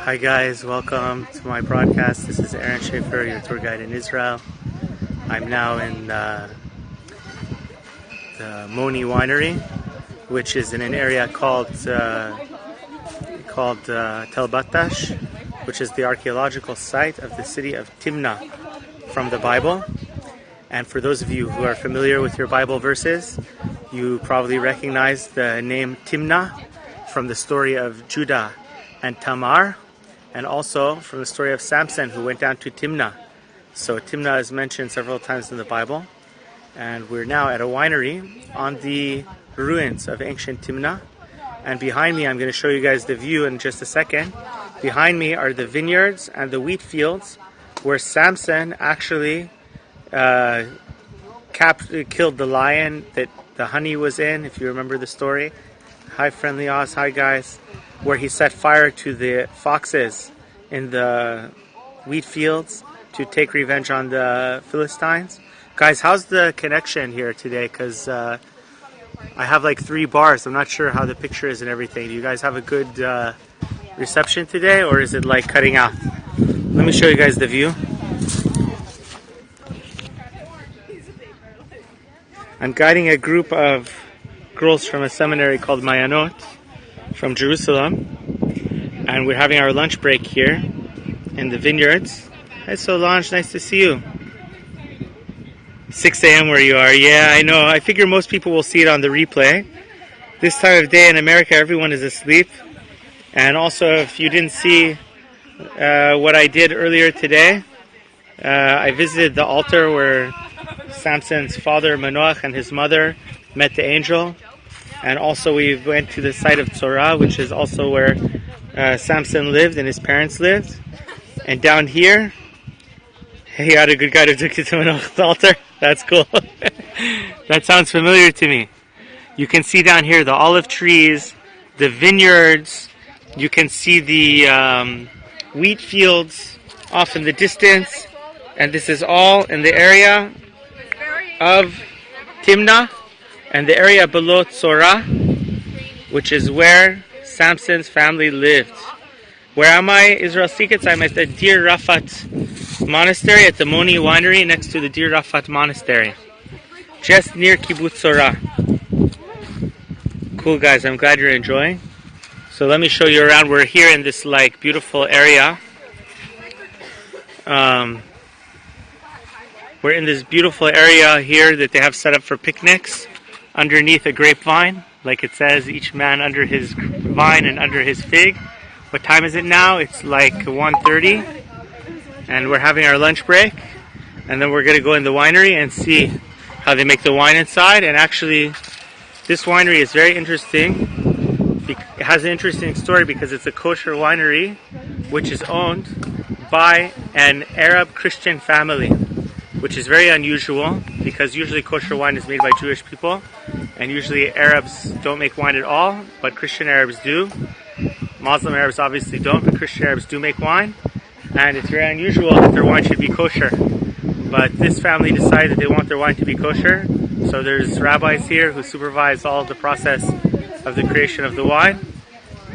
Hi guys, welcome to my broadcast. This is Aaron Schaefer, your tour guide in Israel. I'm now in the Moni Winery, which is in an area called Tel Batash, which is the archaeological site of the city of Timna from the Bible. And for those of you who are familiar with your Bible verses, you probably recognize the name Timna from the story of Judah and Tamar, and also from the story of Samson, who went down to Timna. So Timna is mentioned several times in the Bible, and we're now at a winery on the ruins of ancient Timna. And behind me, I'm going to show you guys the view in just a second. Behind me are the vineyards and the wheat fields where Samson actually killed the lion that the honey was in, if you remember the story. Hi, Friendly Oz. Hi, guys. Where he set fire to the foxes in the wheat fields to take revenge on the Philistines. Guys, how's the connection here today? Because I have like 3 bars. I'm not sure how the picture is and everything. Do you guys have a good reception today, or is it like cutting out? Let me show you guys the view. I'm guiding a group of girls from a seminary called Mayanot from Jerusalem, and we're having our lunch break here in the vineyards. Hi Solange, nice to see you. 6 a.m. where you are. Yeah, I know. I figure most people will see it on the replay. This time of day in America, everyone is asleep. And also, if you didn't see what I did earlier today, I visited the altar where Samson's father Manoach and his mother met the angel. And also we went to the site of Tzorah, which is also where Samson lived and his parents lived. And down here, he had a good guy who took you to Manoach's altar. That's cool. That sounds familiar to me. You can see down here the olive trees, the vineyards. You can see the wheat fields off in the distance. And this is all in the area of Timna and the area below Tzorah, which is where Samson's family lived. Where am I? Israel Secrets. I'm at the Dir Rafat Monastery at the Moni Winery next to the Dir Rafat Monastery, just near Kibbutz Tzorah. Cool, guys. I'm glad you're enjoying. So let me show you around. We're here in this like beautiful area. We're in this beautiful area here that they have set up for picnics underneath a grapevine. Like it says, each man under his vine and under his fig. What time is it now? It's like 1:30. And we're having our lunch break. And then we're going to go in the winery and see how they make the wine inside. And actually, this winery is very interesting. It has an interesting story because it's a kosher winery which is owned by an Arab Christian family, which is very unusual because usually kosher wine is made by Jewish people, and usually Arabs don't make wine at all, but Christian Arabs do. Muslim Arabs obviously don't, but Christian Arabs do make wine, and it's very unusual that their wine should be kosher. But this family decided they want their wine to be kosher, so there's rabbis here who supervise all the process of the creation of the wine,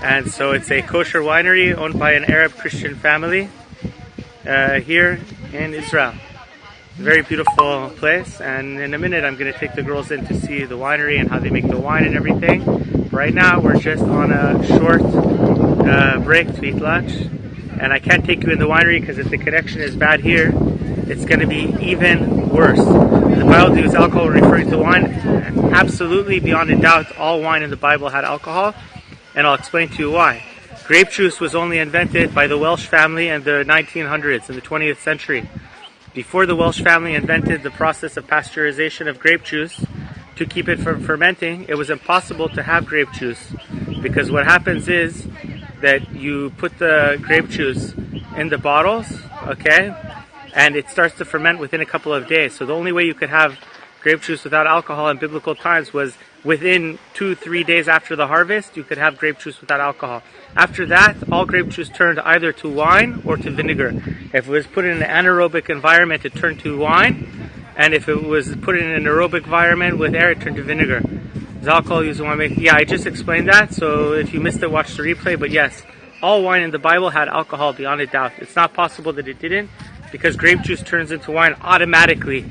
and so it's a kosher winery owned by an Arab Christian family here in Israel. Very beautiful place, and in a minute I'm going to take the girls in to see the winery and how they make the wine and everything. Right now we're just on a short break to eat lunch, and I can't take you in the winery because if the connection is bad here, it's going to be even worse. The Bible uses alcohol referring to wine. Absolutely, beyond a doubt, all wine in the Bible had alcohol, and I'll explain to you why. Grape juice was only invented by the Welsh family in the 1900s, in the 20th century. Before the Welsh family invented the process of pasteurization of grape juice to keep it from fermenting, it was impossible to have grape juice, because what happens is that you put the grape juice in the bottles, okay, and it starts to ferment within a couple of days. So the only way you could have grape juice without alcohol in biblical times was within 2-3 days after the harvest, you could have grape juice without alcohol. After that, all grape juice turned either to wine or to vinegar. If it was put in an anaerobic environment, it turned to wine. And if it was put in an aerobic environment with air, it turned to vinegar. Is alcohol used in wine making? Yeah, I just explained that. So if you missed it, watch the replay. But yes, all wine in the Bible had alcohol beyond a doubt. It's not possible that it didn't, because grape juice turns into wine automatically.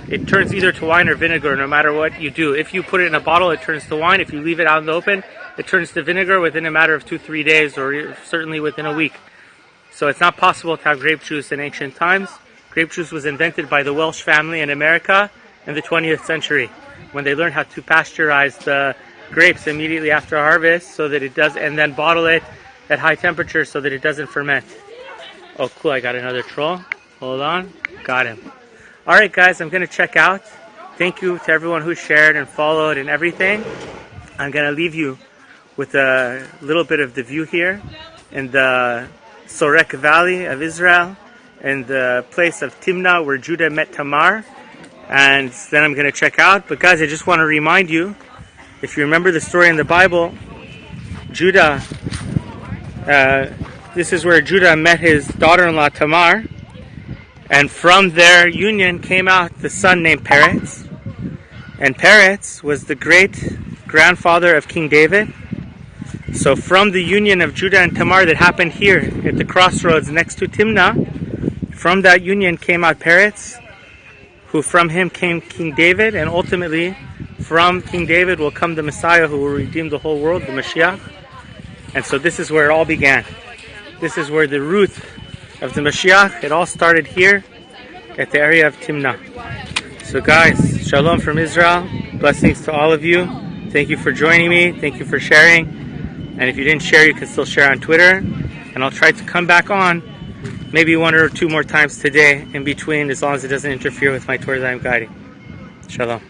It turns either to wine or vinegar no matter what you do. If you put it in a bottle, it turns to wine. If you leave it out in the open, it turns to vinegar within a matter of 2-3 days, or certainly within a week. So it's not possible to have grape juice in ancient times. Grape juice was invented by the Welsh family in America in the 20th century, when they learned how to pasteurize the grapes immediately after harvest, so that it does, and then bottle it at high temperature so that it doesn't ferment. Oh cool, I got another troll. Hold on, got him. Alright guys, I'm going to check out. Thank you to everyone who shared and followed and everything. I'm going to leave you with a little bit of the view here in the Sorek Valley of Israel, in the place of Timna where Judah met Tamar. And then I'm going to check out. But guys, I just want to remind you, if you remember the story in the Bible, Judah, this is where Judah met his daughter-in-law Tamar. And from their union came out the son named Peretz. And Peretz was the great-grandfather of King David. So from the union of Judah and Tamar that happened here at the crossroads next to Timna, from that union came out Peretz, who from him came King David, and ultimately from King David will come the Messiah who will redeem the whole world, the Mashiach. And so this is where it all began. This is where the root of the Mashiach, it all started here at the area of Timna. So guys, shalom from Israel. Blessings to all of you. Thank you for joining me. Thank you for sharing. And if you didn't share, you can still share on Twitter. And I'll try to come back on maybe 1 or 2 more times today in between, as long as it doesn't interfere with my tour that I'm guiding. Shalom.